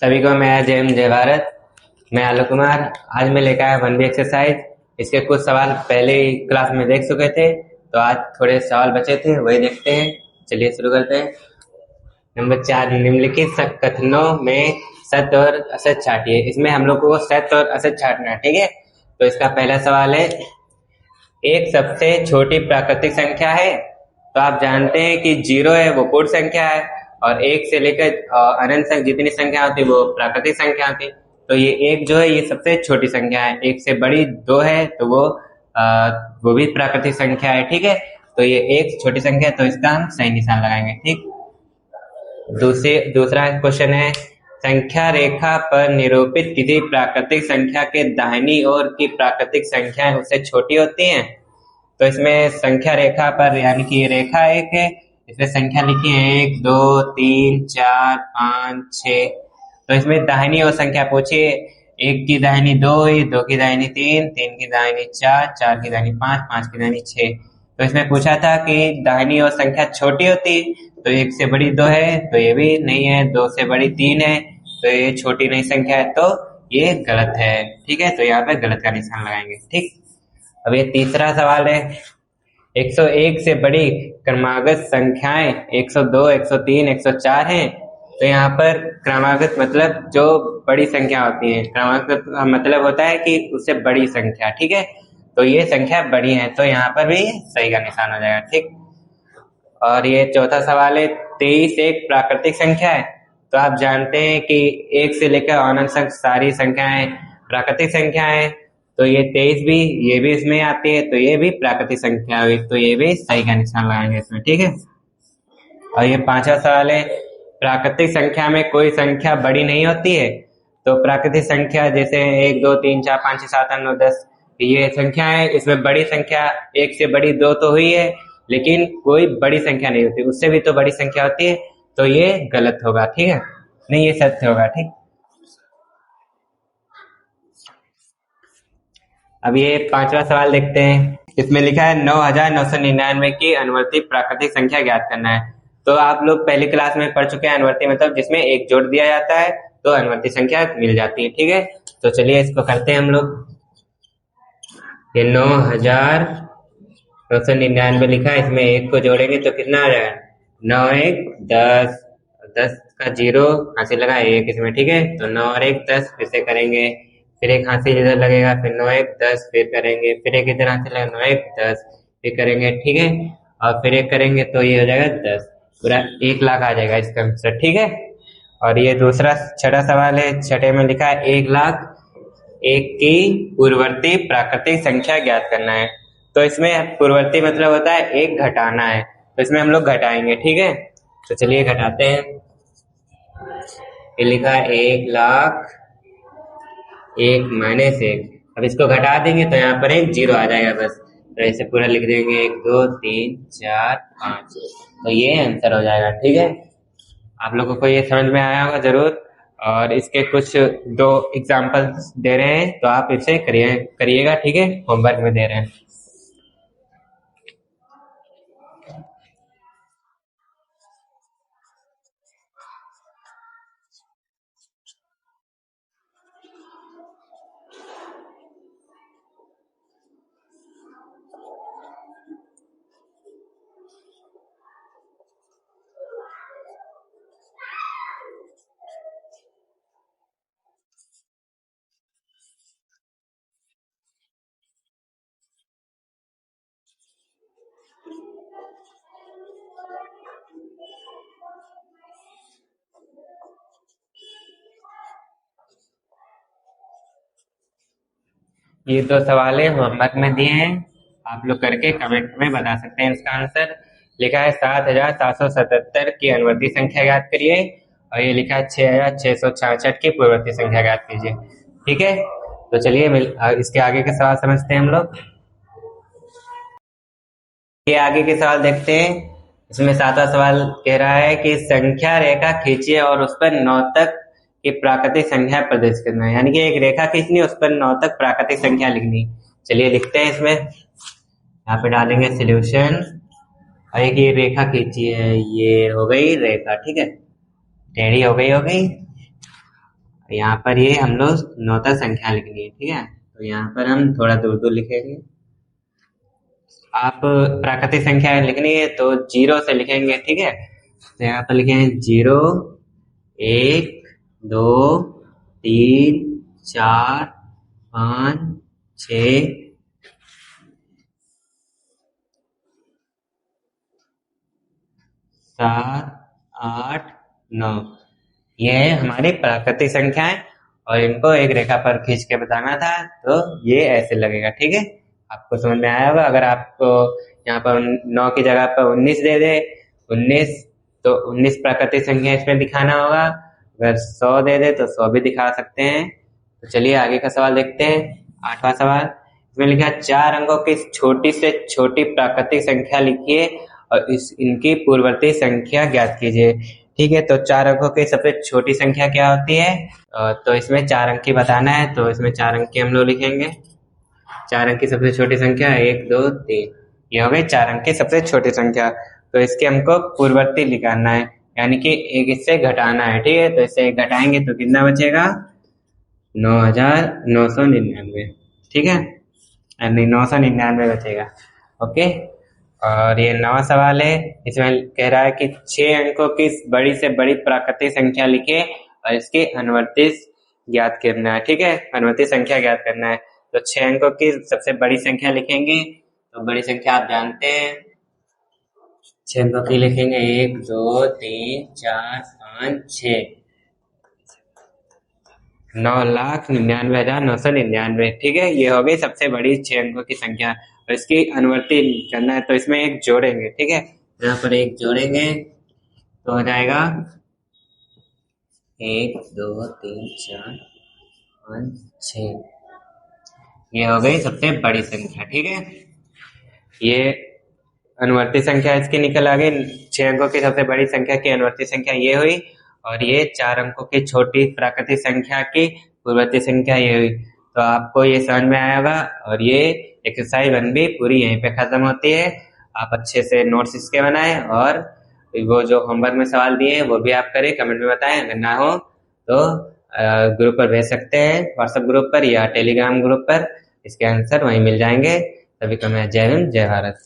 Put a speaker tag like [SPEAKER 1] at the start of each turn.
[SPEAKER 1] सभी को मैं जय हिंद जय भारत। मैं आलोक कुमार। आज मैं लेकर आया 1B एक्सरसाइज। इसके कुछ सवाल पहले ही क्लास में देख चुके थे, तो आज थोड़े सवाल बचे थे, वही देखते हैं। चलिए शुरू करते हैं। नंबर 4, निम्नलिखित कथनों में सत्य और असत्य छांटिए। इसमें हम लोग को सत्य और असत्य छांटना है, ठीक है। तो इसका पहला सवाल है, एक सबसे छोटी प्राकृतिक संख्या है। तो आप जानते हैं कि 0 है वो पूर्ण संख्या है, और 1 से लेकर अनंत तक जितनी संख्या होती है वो प्राकृतिक संख्या होती है। तो ये 1 जो है ये सबसे छोटी संख्या है। 1 से बड़ी 2 है तो वो भी प्राकृतिक संख्या है, ठीक है। तो ये 1 छोटी संख्या है, तो इसका हम सही निशान लगाएंगे, ठीक। दूसरा क्वेश्चन है, संख्या रेखा पर निरूपित किसी प्राकृतिक संख्या के दाहिनी ओर की प्राकृतिक संख्याएं उससे छोटी होती हैं। तो इसमें संख्या रेखा पर, यानी कि ये रेखा एक है, इसमें संख्या लिखी है 1 2 3 4 5 6। तो इसमें दाहिनी ओर संख्या पूछिए। 1 की दाहिनी 2 हुई, 2 की दाहिनी 3, 3 की दाहिनी 4, 4 की दाहिनी 5, 5 की दाहिनी 6। तो इसमें पूछा था कि दाहिनी ओर संख्या छोटी होती, तो 1 से बड़ी 2 है तो ये भी नहीं है, 2 से बड़ी 3 है तो ये छोटी नहीं संख्या है, तो ये गलत है, ठीक है। तो यहाँ पे गलत का निशान लगाएंगे, ठीक। अब ये तीसरा सवाल है, 101 से बड़ी क्रमागत संख्याएं 102, 103, 104 हैं। तो यहाँ पर क्रमागत मतलब जो बड़ी संख्या होती है, क्रमागत मतलब होता है कि उससे बड़ी संख्या, ठीक है। तो ये संख्या बड़ी है, तो यहाँ पर भी सही का निशान हो जाएगा, ठीक। और ये चौथा सवाल है, 23 एक प्राकृतिक संख्या है। तो आप जानते हैं कि 1 से लेकर अनंत तक सारी संख्याएं प्राकृतिक संख्या है। तो ये 23 भी, ये भी इसमें आती है, तो ये भी प्राकृतिक संख्या हुई, तो ये भी सही का निशान लगाएंगे इसमें, ठीक है। और ये पांचवा सवाल है, प्राकृतिक संख्या में कोई संख्या बड़ी नहीं होती है। तो प्राकृतिक संख्या जैसे 1 2 3 4 5 6 7 8 9 10 ये संख्या है, इसमें बड़ी संख्या 1 से बड़ी 2 तो हुई है, लेकिन कोई बड़ी संख्या नहीं होती, उससे भी तो बड़ी संख्या होती है, तो ये गलत होगा, ठीक है। नहीं, ये सत्य होगा, ठीक। अब ये पांचवा सवाल देखते हैं। इसमें लिखा है 9999 की अनुवर्ती प्राकृतिक संख्या ज्ञात करना है। तो आप लोग पहली क्लास में पढ़ चुके हैं, अनुवर्ती मतलब जिसमें एक जोड़ दिया जाता है तो अनुवर्ती संख्या मिल जाती है, ठीक है। तो चलिए इसको करते हैं हम लोग। ये 9999 लिखा है, इसमें 1 को जोड़ेंगे तो कितना आ जाएगा, 9 1 10, 10 का 0 हासिल लगा 1 इसमें, ठीक है। तो 9 और 1 10, फिर से करेंगे, फिर एक हासिल इधर लगेगा, फिर 9 1 10, फिर करेंगे, फिर एक इधर हासिल लगेगा 9 1 10, फिर करेंगे, ठीक है। और फिर एक करेंगे तो ये हो जाएगा 10, पूरा 1 लाख आ जाएगा इसका आंसर, ठीक है। और ये दूसरा छठा सवाल है, छठे में लिखा है 1 लाख 1 की पूर्ववर्ती प्राकृतिक संख्या ज्ञात करना है। तो इसमें पूर्ववर्ती मतलब होता है 1 घटाना है, तो इसमें हम लोग घटाएंगे, ठीक है। तो चलिए घटाते हैं। ये लिखा है 1 लाख 1 माइनस 1। अब इसको घटा देंगे तो यहाँ पर एक 0 आ जाएगा बस, तो ऐसे पूरा लिख देंगे 1 2 3 4 5, तो ये आंसर हो जाएगा, ठीक है। आप लोगों को ये समझ में आया होगा जरूर। और इसके कुछ 2 एग्जाम्पल्स दे रहे हैं, तो आप इसे करिएगा, ठीक है, होमवर्क में दे रहे हैं। ये 2 सवाल होमवर्क में दिए हैं, आप लोग करके कमेंट में बता सकते हैं इसका आंसर। लिखा है 7777 की अनुवर्ती संख्या ज्ञात करिए, और ये लिखा है 6666 की पूर्ववर्ती संख्या ज्ञात कीजिए, ठीक है। तो चलिए इसके आगे के सवाल समझते हैं हम लोग। ये आगे के सवाल देखते हैं। इसमें 7वां सवाल कह रहा है कि संख्या रेखा खींचिए और उस पर 9 तक की प्राकृतिक संख्या प्रदर्शित करना है, यानी कि एक रेखा खींचनी, उस पर 9 तक प्राकृतिक संख्या लिखनी। चलिए लिखते हैं। इसमें यहाँ पे डालेंगे सॉल्यूशन, और एक ये रेखा खींची है, ये हो गई रेखा, ठीक है, टेढ़ी हो गई। यहाँ पर ये हम लोग 9 तक संख्या लिखनी है, ठीक है। तो यहाँ पर हम थोड़ा दूर दूर लिखेंगे। आप प्राकृतिक संख्या लिखनी है तो 0 से लिखेंगे, ठीक है। तो यहाँ पर लिखेंगे 0, 1, 2, 3, 4, 5, 6, 7, 8, 9। ये है हमारी प्राकृतिक संख्याएं और इनको एक रेखा पर खींच के बताना था, तो ये ऐसे लगेगा, ठीक है। आपको समझ में आया होगा। अगर आपको यहाँ पर 9 की जगह पर 19 दे दे, 19 तो 19 प्राकृतिक संख्या इसमें दिखाना होगा। अगर 100 दे दे तो 100 भी दिखा सकते हैं। तो चलिए आगे का सवाल देखते हैं। 8वां सवाल, इसमें लिखा 4 अंकों की छोटी से छोटी प्राकृतिक संख्या लिखिए और इनकी पूर्ववर्ती संख्या ज्ञात कीजिए, ठीक है। तो 4 अंकों की सबसे छोटी संख्या क्या होती है? तो इसमें 4 अंक की बताना है, तो इसमें 4 अंक की हम लोग लिखेंगे। 4 अंक की सबसे छोटी संख्या 1, 2, 3, ये हो गई 4 अंक की सबसे छोटी संख्या। तो इसके हमको पूर्ववर्ती निकालना है, यानी कि एक इससे घटाना है, ठीक है। तो इससे एक घटाएंगे तो कितना बचेगा? 9,999, ठीक है, यानी 999 बचेगा। ओके। और ये 9वां सवाल है, इसमें कह रहा है कि 6 अंकों की बड़ी से बड़ी प्राकृतिक संख्या लिखे और इसकी अनुवर्ती ज्ञात करना है, ठीक है। अनुवर्ती संख्या ज्ञात करना है। तो 6 अंकों की सबसे बड़ी संख्या लिखेंगे। तो बड़ी संख्या आप जानते हैं, 6 अंकों की लिखेंगे 1, 2, 3, 4, 5, 6, 9,99,999, ठीक है। ये हो गई सबसे बड़ी 6 अंकों की संख्या और इसकी अनुवर्ती करना है, तो इसमें एक जोड़ेंगे, ठीक है। यहाँ पर एक जोड़ेंगे तो हो जाएगा 1, 2, 3, 4, 5, 6, ये हो गई सबसे बड़ी संख्या, ठीक है। ये अनुवर्ती संख्या इसकी निकल आ गई। 6 अंकों की सबसे बड़ी संख्या की अनुवर्ती संख्या ये हुई और ये 4 अंकों की छोटी प्राकृतिक संख्या की पूर्ववर्ती संख्या ये हुई। तो आपको ये समझ में आया होगा और ये एक्सरसाइज 1 भी पूरी यहीं पे खत्म होती है। आप अच्छे से नोट्स इसके बनाएं और वो जो होमवर्क में सवाल दिए हैं वो भी आप करें, कमेंट में बताएं। अगर ना हो तो ग्रुप पर भेज सकते हैं, व्हाट्सएप ग्रुप पर या टेलीग्राम ग्रुप पर। इसके आंसर वहीं मिल जाएंगे। सभी को मैं जय हिंद, जय भारत।